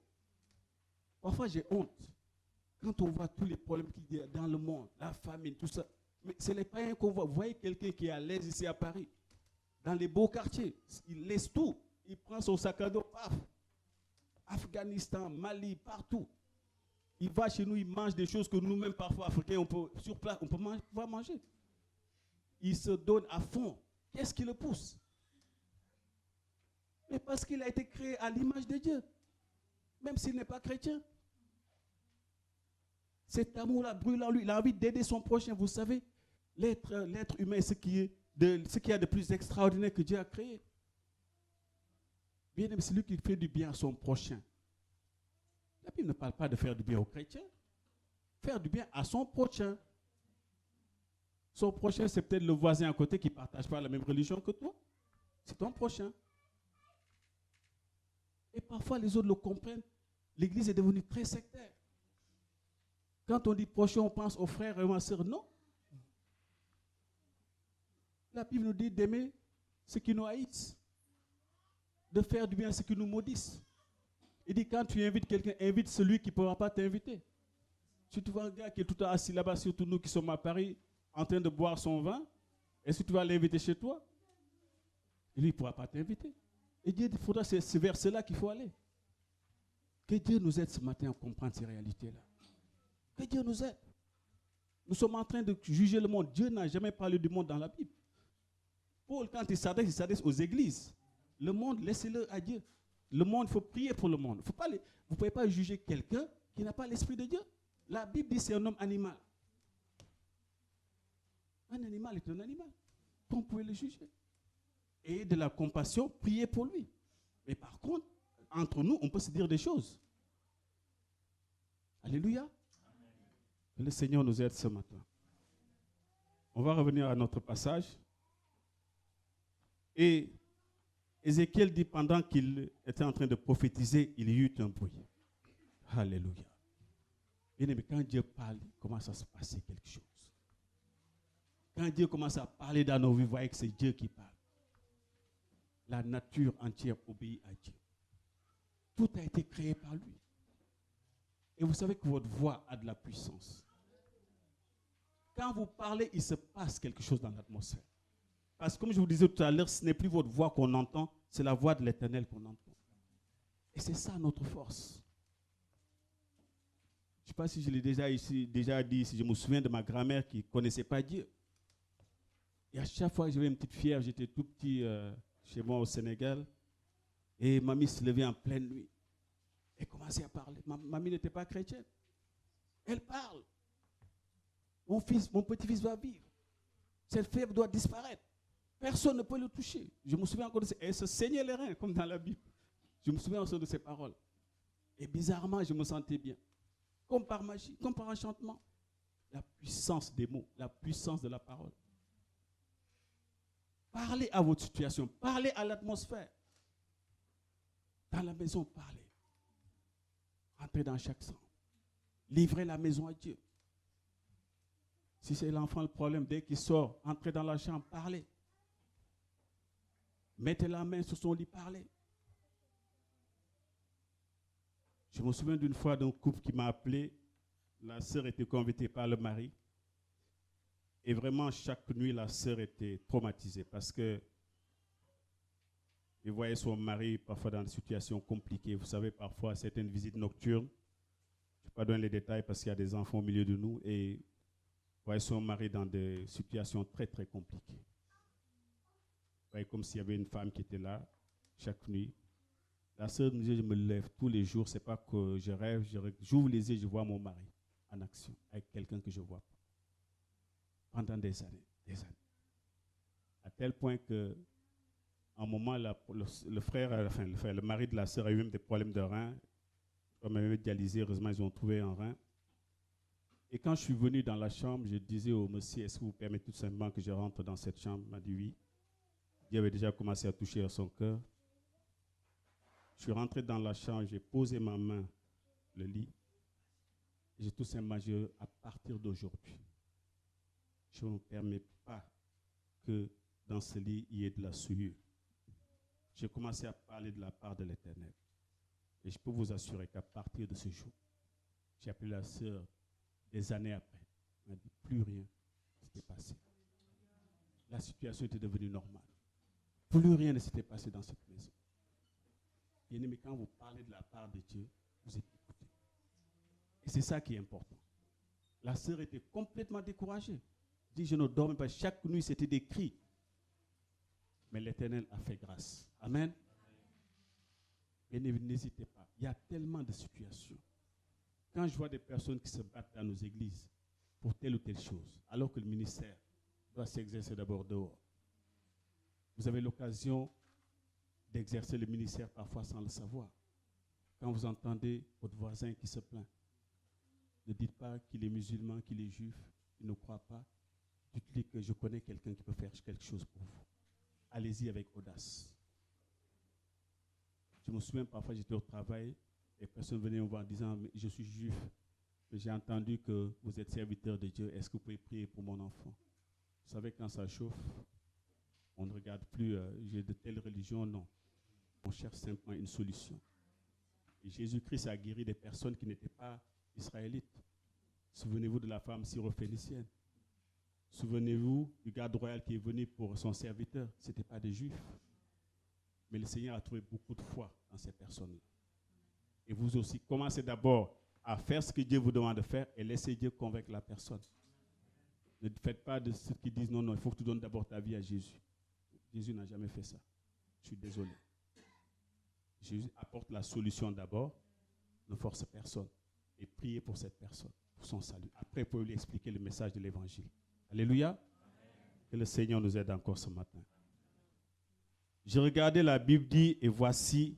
Parfois, j'ai honte. Quand on voit tous les problèmes qu'il y a dans le monde, la famine, tout ça. Mais c'est les païens qu'on voit. Vous voyez quelqu'un qui est à l'aise ici à Paris, dans les beaux quartiers. Il laisse tout. Il prend son sac à dos, paf. Afghanistan, Mali, partout. Il va chez nous, il mange des choses que nous-mêmes, parfois, Africains, on peut, sur place, on peut manger. Il se donne à fond. Qu'est-ce qui le pousse? Mais parce qu'il a été créé à l'image de Dieu. Même s'il n'est pas chrétien. Cet amour-là brûle en lui. Il a envie d'aider son prochain. Vous savez, l'être humain est ce qu'il y a de plus extraordinaire que Dieu a créé. Bien aimé, c'est lui qui fait du bien à son prochain. La Bible ne parle pas de faire du bien aux chrétiens. Faire du bien à son prochain. Son prochain, c'est peut-être le voisin à côté qui ne partage pas la même religion que toi. C'est ton prochain. Et parfois, les autres le comprennent. L'Église est devenue très sectaire. Quand on dit prochain, on pense aux frères et aux sœurs. Non. La Bible nous dit d'aimer ceux qui nous haïssent. De faire du bien à ceux qui nous maudissent. Il dit, quand tu invites quelqu'un, invite celui qui ne pourra pas t'inviter. Si tu vois un gars qui est tout assis là-bas, surtout nous qui sommes à Paris, en train de boire son vin, est-ce que tu vas l'inviter chez toi? Et lui, il ne pourra pas t'inviter. Et Dieu, il faudra c'est vers cela qu'il faut aller. Que Dieu nous aide ce matin à comprendre ces réalités-là. Que Dieu nous aide. Nous sommes en train de juger le monde. Dieu n'a jamais parlé du monde dans la Bible. Paul, quand il s'adresse aux églises. Le monde, laissez-le à Dieu. Le monde, il faut prier pour le monde. Vous ne pouvez pas juger quelqu'un qui n'a pas l'Esprit de Dieu. La Bible dit que c'est un homme animal. Un animal est un animal. On pouvait le juger. Et de la compassion, prier pour lui. Mais par contre, entre nous, on peut se dire des choses. Alléluia. Que le Seigneur nous aide ce matin. On va revenir à notre passage. Et Ézéchiel dit, pendant qu'il était en train de prophétiser, il y eut un bruit. Alléluia. Bien aimé, quand Dieu parle, il commence à se passer quelque chose. Quand Dieu commence à parler dans nos vies, vous voyez que c'est Dieu qui parle. La nature entière obéit à Dieu. Tout a été créé par lui. Et vous savez que votre voix a de la puissance. Quand vous parlez, il se passe quelque chose dans l'atmosphère. Parce que comme je vous disais tout à l'heure, ce n'est plus votre voix qu'on entend, c'est la voix de l'Éternel qu'on entend. Et c'est ça notre force. Je ne sais pas si je l'ai déjà dit, si je me souviens de ma grand-mère qui ne connaissait pas Dieu. Et à chaque fois que j'avais une petite fièvre, j'étais tout petit chez moi au Sénégal, et mamie se levait en pleine nuit. Elle commençait à parler. Mamie n'était pas chrétienne. Elle parle. Mon petit-fils va vivre. Cette fièvre doit disparaître. Personne ne peut le toucher. Je me souviens encore de ça. Elle se saignait les reins, comme dans la Bible. Je me souviens aussi de ces paroles. Et bizarrement, je me sentais bien. Comme par magie, comme par enchantement. La puissance des mots, la puissance de la parole. Parlez à votre situation, parlez à l'atmosphère. Dans la maison, parlez. Entrez dans chaque chambre. Livrez la maison à Dieu. Si c'est l'enfant le problème, dès qu'il sort, entrez dans la chambre, parlez. Mettez la main sur son lit, parlez. Je me souviens d'une fois d'un couple qui m'a appelé. La sœur était convertie par le mari. Et vraiment, chaque nuit, la sœur était traumatisée parce que elle voyait son mari parfois dans des situations compliquées. Vous savez, parfois, certaines visites nocturnes. Je ne vais pas donner les détails parce qu'il y a des enfants au milieu de nous. Et voyait son mari dans des situations très, très compliquées. Vous voyez, comme s'il y avait une femme qui était là chaque nuit. La sœur me disait, je me lève tous les jours, c'est pas que je rêve, j'ouvre les yeux, je vois mon mari en action avec quelqu'un que je ne vois pas. Pendant des années, des années. À tel point que, à un moment, le mari de la sœur a eu même des problèmes de reins. On m'a même dialysé, heureusement, ils ont trouvé un rein. Et quand je suis venu dans la chambre, je disais au monsieur, est-ce que vous permettez tout simplement que je rentre dans cette chambre? Il m'a dit oui. Dieu avait déjà commencé à toucher à son cœur. Je suis rentré dans la chambre, j'ai posé ma main, le lit. Et j'ai tout simplement dit, à partir d'aujourd'hui, je ne permets pas que dans ce lit, il y ait de la souillure. J'ai commencé à parler de la part de l'Éternel. Et je peux vous assurer qu'à partir de ce jour, j'ai appelé la sœur des années après. Elle m'a dit, plus rien ne s'était passé. La situation était devenue normale. Plus rien ne s'était passé dans cette maison. Bien-aimé, quand vous parlez de la part de Dieu, vous êtes écouté. Et c'est ça qui est important. La sœur était complètement découragée. Elle dit, je ne dormais pas. Chaque nuit, c'était des cris. Mais l'Éternel a fait grâce. Amen. Et n'hésitez pas. Il y a tellement de situations. Quand je vois des personnes qui se battent dans nos églises pour telle ou telle chose, alors que le ministère doit s'exercer d'abord dehors, vous avez l'occasion d'exercer le ministère parfois sans le savoir. Quand vous entendez votre voisin qui se plaint, ne dites pas qu'il est musulman, qu'il est juif, qu'il ne croit pas. Dites-lui que je connais quelqu'un qui peut faire quelque chose pour vous. Allez-y avec audace. Je me souviens, parfois j'étais au travail et personne venait me voir en disant, je suis juif, mais j'ai entendu que vous êtes serviteur de Dieu, est-ce que vous pouvez prier pour mon enfant? Vous savez, quand ça chauffe, on ne regarde plus, j'ai de telles religions, non. On cherche simplement une solution. Et Jésus-Christ a guéri des personnes qui n'étaient pas israélites. Souvenez-vous de la femme syrophénicienne. Souvenez-vous du garde royal qui est venu pour son serviteur. Ce n'était pas des juifs. Mais le Seigneur a trouvé beaucoup de foi dans ces personnes-là. Et vous aussi, commencez d'abord à faire ce que Dieu vous demande de faire et laissez Dieu convaincre la personne. Ne faites pas de ceux qui disent non, non, il faut que tu donnes d'abord ta vie à Jésus. Jésus n'a jamais fait ça. Je suis désolé. Jésus apporte la solution d'abord, ne force personne et priez pour cette personne. pour son salut. Après, vous pouvez lui expliquer le message de l'évangile. Alléluia. Que le Seigneur nous aide encore ce matin. J'ai regardé la Bible dit, et voici,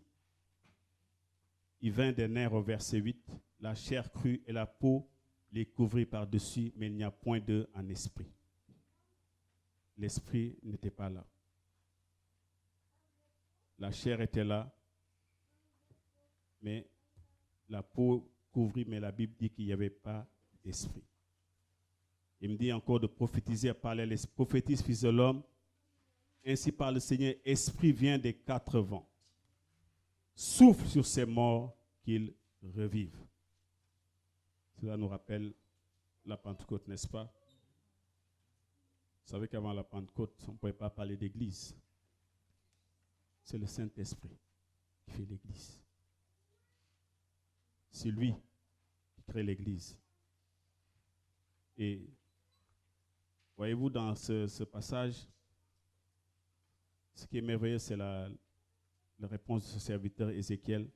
il vint des nerfs au verset 8, la chair crue et la peau les couvrit par-dessus, mais il n'y a point d'eux en esprit. L'esprit n'était pas là. La chair était là, mais la peau couvrit, mais la Bible dit qu'il n'y avait pas d'esprit. Il me dit encore de prophétiser, parler l'esprit. Prophétise, fils de l'homme. Ainsi par le Seigneur, esprit vient des quatre vents. Souffle sur ces morts qu'ils revivent. Cela nous rappelle la Pentecôte, n'est-ce pas? Vous savez qu'avant la Pentecôte, on ne pouvait pas parler d'église. C'est le Saint-Esprit qui fait l'église. C'est lui qui crée l'église. Et voyez-vous, dans ce passage, ce qui est merveilleux, c'est la réponse de ce serviteur Ézéchiel,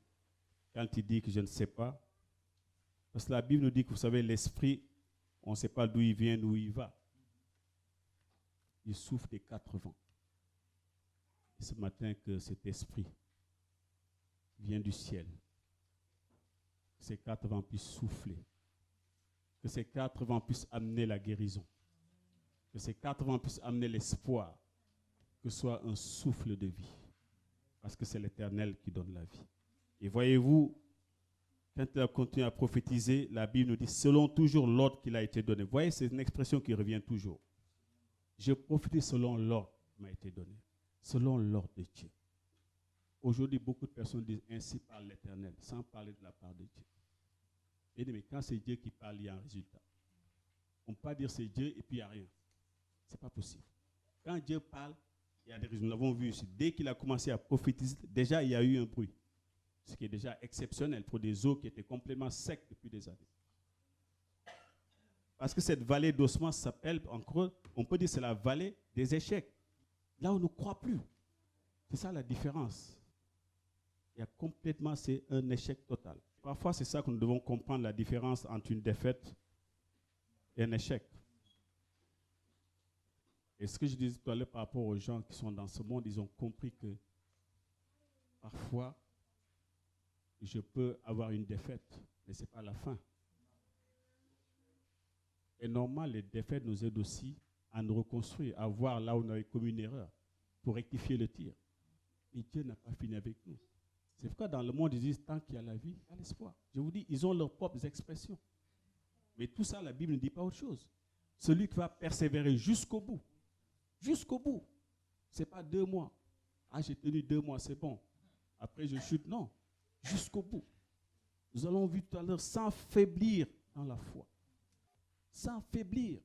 quand il dit que je ne sais pas. Parce que la Bible nous dit que, vous savez, l'esprit, on ne sait pas d'où il vient, d'où il va. Il souffle des quatre vents. Et ce matin, que cet esprit vient du ciel. Que ces quatre vents puissent souffler. Que ces quatre vents puissent amener la guérison. Que ces quatre vents puissent amener l'espoir. Que ce soit un souffle de vie. Parce que c'est l'Éternel qui donne la vie. Et voyez-vous, quand il a continué à prophétiser, la Bible nous dit, selon toujours l'ordre qui a été donné. Vous voyez, c'est une expression qui revient toujours. Je prophétise selon l'ordre qui m'a été donné. Selon l'ordre de Dieu. Aujourd'hui, beaucoup de personnes disent, ainsi parle l'Éternel, sans parler de la part de Dieu. Et mais quand c'est Dieu qui parle, il y a un résultat. On ne peut pas dire c'est Dieu et puis il n'y a rien. Ce n'est pas possible. Quand Dieu parle, il y a des résultats. Nous l'avons vu ici. Dès qu'il a commencé à prophétiser, déjà il y a eu un bruit. Ce qui est déjà exceptionnel pour des eaux qui étaient complètement secs depuis des années. Parce que cette vallée d'ossements s'appelle encore, on peut dire c'est la vallée des échecs. Là où on ne croit plus. C'est ça la différence. Il y a complètement, c'est un échec total. Parfois, c'est ça que nous devons comprendre, la différence entre une défaite et un échec. Et ce que je disais tout à l'heure par rapport aux gens qui sont dans ce monde, ils ont compris que parfois, je peux avoir une défaite, mais ce n'est pas la fin. Et normalement, les défaites nous aident aussi à nous reconstruire, à voir là où on avait commis une erreur, pour rectifier le tir. Et Dieu n'a pas fini avec nous. C'est pourquoi dans le monde, ils disent, tant qu'il y a la vie, il y a l'espoir. Je vous dis, ils ont leurs propres expressions. Mais tout ça, la Bible ne dit pas autre chose. Celui qui va persévérer jusqu'au bout. Jusqu'au bout. Ce n'est pas 2 mois. Ah, j'ai tenu 2 mois, c'est bon. Après, je chute. Non. Jusqu'au bout. Nous allons vu tout à l'heure, sans faiblir dans la foi. Sans faiblir.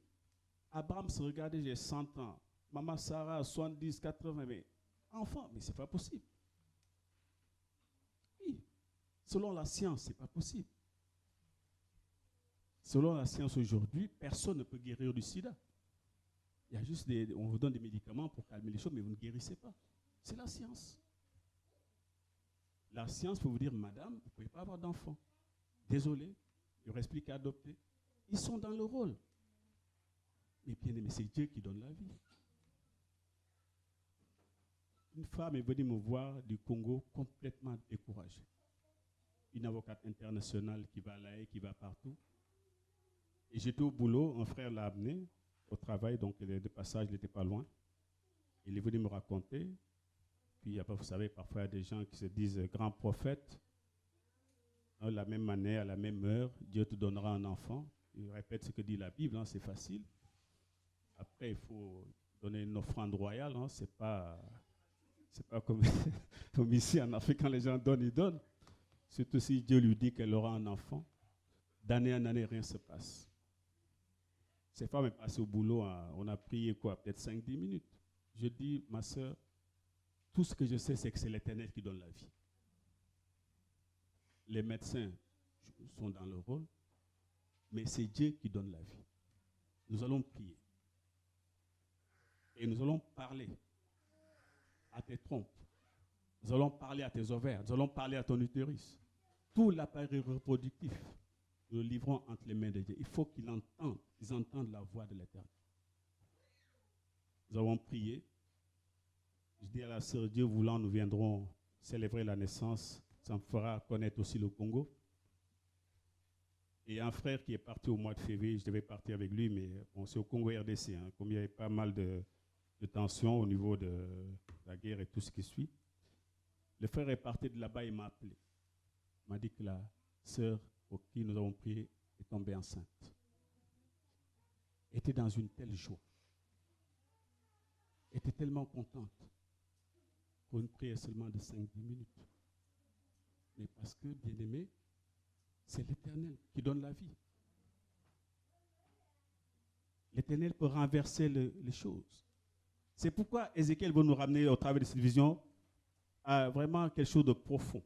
Abraham se regardait, j'ai 100 ans. Maman Sarah, 70, 80, mais enfant, mais ce n'est pas possible. Oui. Selon la science, ce n'est pas possible. Selon la science aujourd'hui, personne ne peut guérir du sida. Il y a juste on vous donne des médicaments pour calmer les choses, mais vous ne guérissez pas. C'est la science. La science peut vous dire, madame, vous ne pouvez pas avoir d'enfant. Désolé, il ne reste plus qu'à adopter. Ils sont dans le rôle. Mais bien aimé, c'est Dieu qui donne la vie. Une femme est venue me voir du Congo complètement découragée. Une avocate internationale qui va à La Haye, qui va partout. Et j'étais au boulot, un frère l'a amené au travail, donc de passage, il n'était pas loin. Il est venu me raconter. Puis après, vous savez, parfois il y a des gens qui se disent grands prophètes. La même année, à la même heure, Dieu te donnera un enfant. Il répète ce que dit la Bible, hein, c'est facile. Après, il faut donner une offrande royale. Hein, c'est pas comme, comme ici en Afrique, quand les gens donnent, ils donnent. Surtout si Dieu lui dit qu'elle aura un enfant. D'année en année, rien ne se passe. Cette femme est passée au boulot, on a prié quoi, peut-être 5-10 minutes. Je dis, ma soeur, tout ce que je sais, c'est que c'est l'Éternel qui donne la vie. Les médecins sont dans le rôle, mais c'est Dieu qui donne la vie. Nous allons prier. Et nous allons parler à tes trompes. Nous allons parler à tes ovaires. Nous allons parler à ton utérus. Tout l'appareil reproductif. nous le livrons entre les mains de Dieu. Il faut qu'ils entendent la voix de l'Éternel. Nous avons prié. Je dis à la sœur, Dieu voulant, nous viendrons célébrer la naissance. Ça me fera connaître aussi le Congo. Et un frère qui est parti au mois de février, je devais partir avec lui, mais bon, c'est au Congo RDC, hein, comme il y avait pas mal de tensions au niveau de la guerre et tout ce qui suit. Le frère est parti de là-bas, il m'a appelé. Il m'a dit que la sœur pour qui nous avons prié est tombée enceinte. Elle était dans une telle joie. Elle était tellement contente pour une prière seulement de 5-10 minutes. Mais parce que, bien-aimé, c'est l'Éternel qui donne la vie. L'Éternel peut renverser les choses. C'est pourquoi Ézéchiel va nous ramener au travers de cette vision à vraiment quelque chose de profond.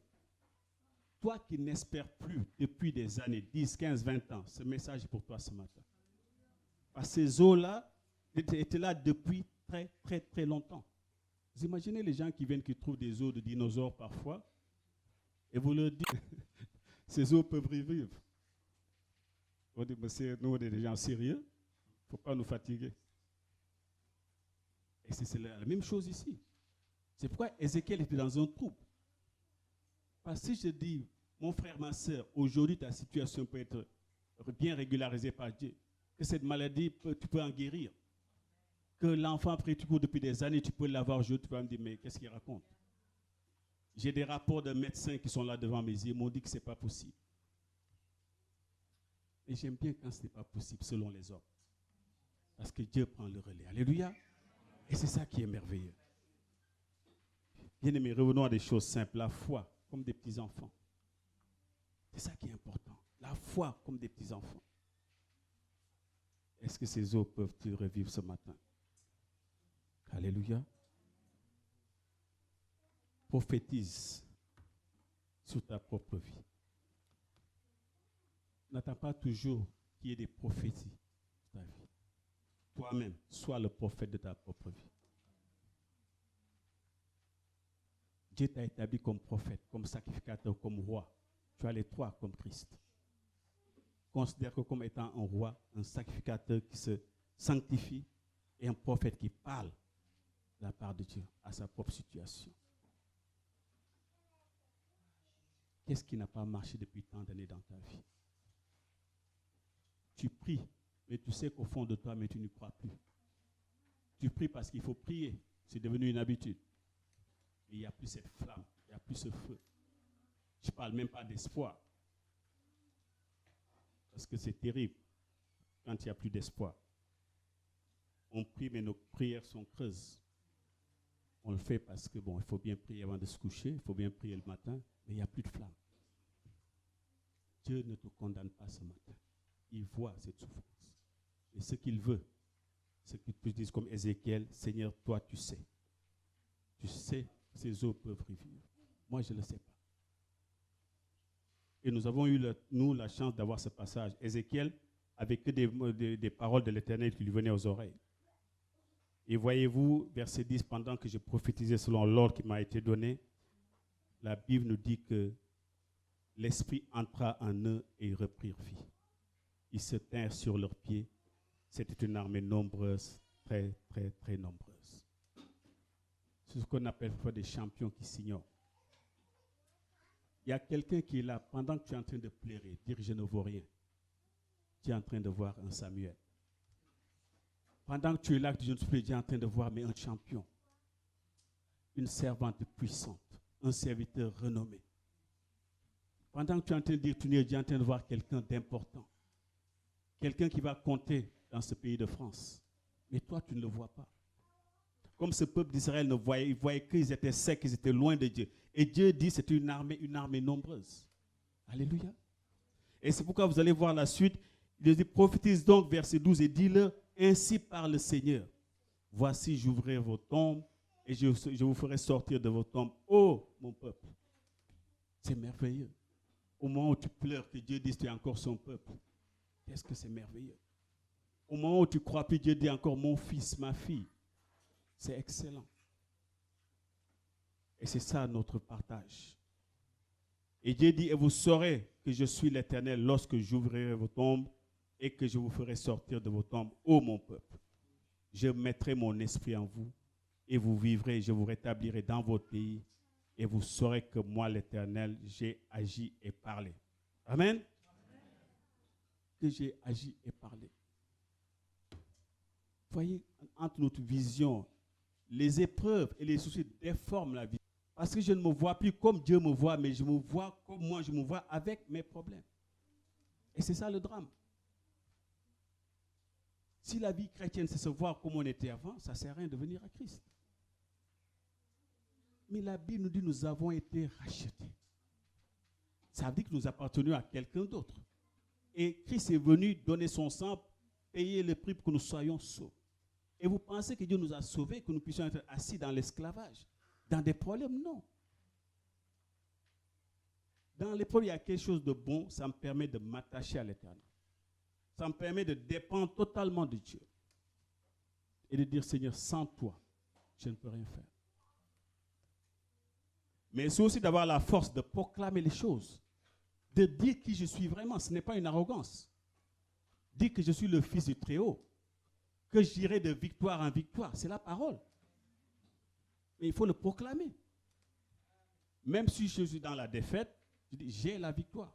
Toi qui n'espères plus depuis des années, 10, 15, 20 ans, ce message est pour toi ce matin. Parce que ces eaux-là étaient là depuis très, très, très longtemps. Vous imaginez les gens qui viennent, qui trouvent des os de dinosaures parfois, et vous leur dites, ces eaux peuvent revivre. On dit, monsieur, nous, on est des gens sérieux, il ne faut pas nous fatiguer. Et c'est la même chose ici. C'est pourquoi Ézéchiel était dans un trouble. Parce que si je dis, mon frère, ma soeur, aujourd'hui ta situation peut être bien régularisée par Dieu, que cette maladie, tu peux en guérir, que l'enfant après tu cours depuis des années, tu peux l'avoir aujourd'hui, tu vas me dire, mais qu'est-ce qu'il raconte? J'ai des rapports de médecins qui sont là devant mes yeux, ils m'ont dit que ce n'est pas possible. Et j'aime bien quand ce n'est pas possible selon les hommes. Parce que Dieu prend le relais. Alléluia. Et c'est ça qui est merveilleux. Bien-aimés, revenons à des choses simples. La foi, comme des petits-enfants. C'est ça qui est important. La foi, comme des petits-enfants. Est-ce que ces eaux peuvent-ils revivre ce matin? Alléluia. Prophétise sur ta propre vie. N'attends pas toujours qu'il y ait des prophéties dans ta vie. Toi-même, sois le prophète de ta propre vie. Dieu t'a établi comme prophète, comme sacrificateur, comme roi. Tu as les trois comme Christ. Considère-le comme étant un roi, un sacrificateur qui se sanctifie et un prophète qui parle de la part de Dieu à sa propre situation. Qu'est-ce qui n'a pas marché depuis tant d'années dans ta vie? Tu pries, mais tu sais qu'au fond de toi, mais tu n'y crois plus. Tu pries parce qu'il faut prier. C'est devenu une habitude. Mais il n'y a plus cette flamme, il n'y a plus ce feu. Je ne parle même pas d'espoir. Parce que c'est terrible quand il n'y a plus d'espoir. On prie, mais nos prières sont creuses. On le fait parce que, bon, il faut bien prier avant de se coucher, il faut bien prier le matin, mais il n'y a plus de flamme. Dieu ne te condamne pas ce matin. Il voit cette souffrance. Et ce qu'il veut, c'est qu'il puisse dire comme Ézéchiel, Seigneur, toi tu sais. Tu sais que ces eaux peuvent revivre. Moi, je ne le sais pas. Et nous avons eu, la chance d'avoir ce passage. Ézéchiel avait que des paroles de l'Éternel qui lui venaient aux oreilles. Et voyez-vous, verset 10, pendant que je prophétisais selon l'ordre qui m'a été donné, la Bible nous dit que l'Esprit entra en eux et ils reprirent vie. Ils se tinrent sur leurs pieds. C'était une armée nombreuse, très, très, très nombreuse. C'est ce qu'on appelle parfois des champions qui s'ignorent. Il y a quelqu'un qui est là, pendant que tu es en train de pleurer, dire je ne vaux rien. Tu es en train de voir un Samuel. Pendant que tu es là, tu es en train de voir mais un champion. Une servante puissante, un serviteur renommé. Pendant que tu es en train de dire tu es en train de voir quelqu'un d'important. Quelqu'un qui va compter dans ce pays de France. Mais toi, tu ne le vois pas. Comme ce peuple d'Israël ne voyait, ils voyaient qu'ils étaient secs, qu'ils étaient loin de Dieu. Et Dieu dit c'est une armée nombreuse. Alléluia. Et c'est pourquoi vous allez voir la suite. Il dit, prophétise donc, verset 12, et dis-leur, ainsi parle le Seigneur. Voici, j'ouvrirai vos tombes et je vous ferai sortir de vos tombes. Oh, mon peuple. C'est merveilleux. Au moment où tu pleures, que Dieu dise, tu es encore son peuple. Qu'est-ce que c'est merveilleux. Au moment où tu crois, puis Dieu dit encore, mon fils, ma fille. C'est excellent. Et c'est ça notre partage. Et Dieu dit, et vous saurez que je suis l'Éternel lorsque j'ouvrirai vos tombes et que je vous ferai sortir de vos tombes, ô mon peuple. Je mettrai mon esprit en vous et vous vivrez, je vous rétablirai dans votre pays et vous saurez que moi, l'Éternel, j'ai agi et parlé. Amen. Amen. Que j'ai agi et parlé. Voyez, entre notre vision, les épreuves et les soucis déforment la vie. Parce que je ne me vois plus comme Dieu me voit, mais je me vois comme moi, je me vois avec mes problèmes. Et c'est ça le drame. Si la vie chrétienne, c'est se voir comme on était avant, ça ne sert à rien de venir à Christ. Mais la Bible nous dit que nous avons été rachetés. Ça veut dire que nous appartenons à quelqu'un d'autre. Et Christ est venu donner son sang, payer le prix pour que nous soyons sauvés. Et vous pensez que Dieu nous a sauvés, que nous puissions être assis dans l'esclavage, dans des problèmes? Non. Dans les problèmes, il y a quelque chose de bon, ça me permet de m'attacher à l'Éternel. Ça me permet de dépendre totalement de Dieu. Et de dire, Seigneur, sans toi, je ne peux rien faire. Mais c'est aussi d'avoir la force de proclamer les choses, de dire qui je suis vraiment. Ce n'est pas une arrogance. Dire que je suis le Fils du Très-Haut, que j'irai de victoire en victoire, c'est la parole. Mais il faut le proclamer. Même si je suis dans la défaite, je dis, j'ai la victoire.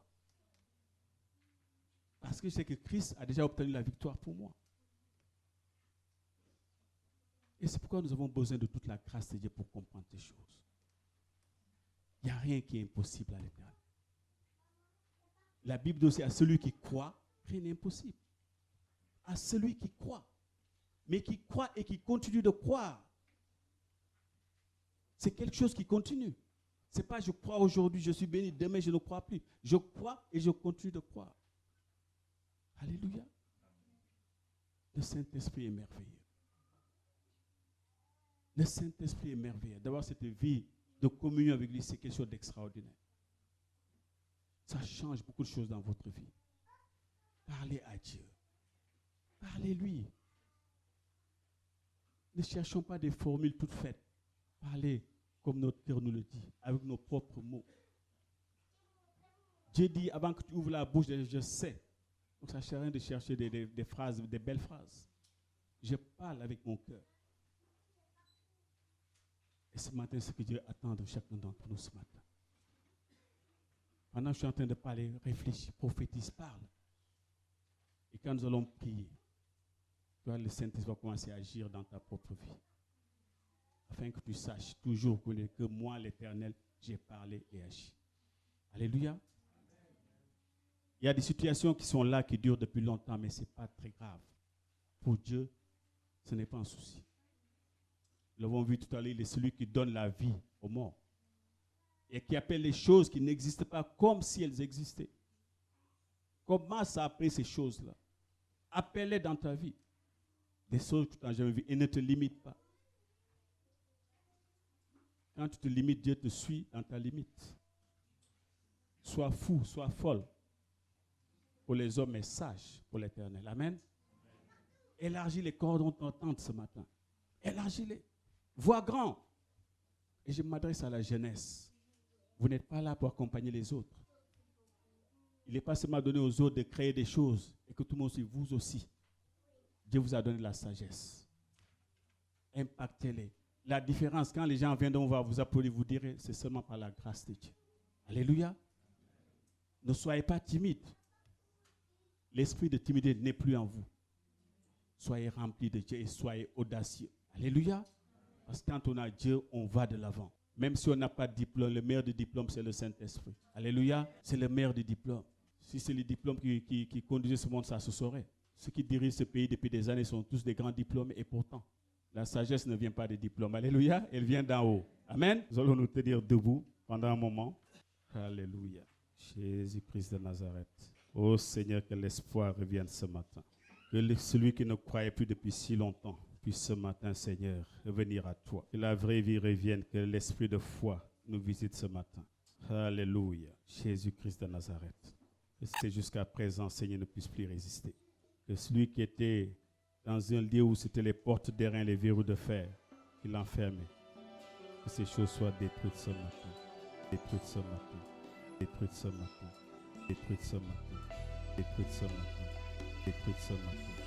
Parce que je sais que Christ a déjà obtenu la victoire pour moi. Et c'est pourquoi nous avons besoin de toute la grâce de Dieu pour comprendre ces choses. Il n'y a rien qui est impossible à l'Éternel. La Bible dit aussi à celui qui croit, rien n'est impossible. À celui qui croit. Mais qui croit et qui continue de croire. C'est quelque chose qui continue. Ce n'est pas je crois aujourd'hui, je suis béni, demain je ne crois plus. Je crois et je continue de croire. Alléluia. Le Saint-Esprit est merveilleux. Le Saint-Esprit est merveilleux. D'avoir cette vie de communion avec lui, c'est quelque chose d'extraordinaire. Ça change beaucoup de choses dans votre vie. Parlez à Dieu. Parlez-lui. Ne cherchons pas des formules toutes faites. Parlez comme notre cœur nous le dit, avec nos propres mots. Dieu dit, avant que tu ouvres la bouche, je sais. Donc ça ne sert à rien de chercher des phrases, des belles phrases. Je parle avec mon cœur. Et ce matin, c'est ce que Dieu attend de chacun d'entre nous ce matin. Pendant que je suis en train de parler, réfléchis, prophétise, parle. Et quand nous allons prier, le Saint-Esprit va commencer à agir dans ta propre vie. Afin que tu saches toujours que moi, l'Éternel, j'ai parlé et agi. Alléluia. Il y a des situations qui sont là, qui durent depuis longtemps, mais ce n'est pas très grave. Pour Dieu, ce n'est pas un souci. Nous l'avons vu tout à l'heure, il est celui qui donne la vie aux morts. Et qui appelle les choses qui n'existent pas comme si elles existaient. Comment ça appelle ces choses-là? Appelle-les dans ta vie. Des choses que tu n'as jamais vues et ne te limite pas. Quand tu te limites, Dieu te suit dans ta limite. Sois fou, sois folle. Pour les hommes, mais sage pour l'Éternel. Amen. Élargis les cordons de ton tente ce matin. Élargis-les. Vois grand. Et je m'adresse à la jeunesse. Vous n'êtes pas là pour accompagner les autres. Il n'est pas seulement donné aux autres de créer des choses et que tout le monde aussi, vous aussi. Dieu vous a donné la sagesse. Impactez-les. La différence, quand les gens viendront voir vous applaudir, vous direz, c'est seulement par la grâce de Dieu. Alléluia. Ne soyez pas timides. L'esprit de timidité n'est plus en vous. Soyez remplis de Dieu et soyez audacieux. Alléluia. Parce que quand on a Dieu, on va de l'avant. Même si on n'a pas de diplôme, le meilleur des diplômes, c'est le Saint-Esprit. Alléluia. C'est le meilleur des diplômes. Si c'est les diplômes qui conduisent ce monde, ça se saurait. Ceux qui dirigent ce pays depuis des années sont tous des grands diplômes et pourtant, la sagesse ne vient pas des diplômes. Alléluia. Elle vient d'en haut. Amen. Nous allons nous tenir debout pendant un moment. Alléluia. Jésus-Christ de Nazareth. Ô Seigneur, que l'espoir revienne ce matin. Que celui qui ne croyait plus depuis si longtemps puisse ce matin, Seigneur, revenir à toi. Que la vraie vie revienne, que l'esprit de foi nous visite ce matin. Alléluia. Jésus-Christ de Nazareth. Que c'est jusqu'à présent, Seigneur, ne puisse plus résister. Que celui qui était dans un lieu où c'était les portes d'airain, les verrous de fer, qui l'enfermait, que ces choses soient détruites ce matin. Détruites ce matin. Détruite ce matin. Détruite ce matin. Détruite ce matin. Détruite ce matin.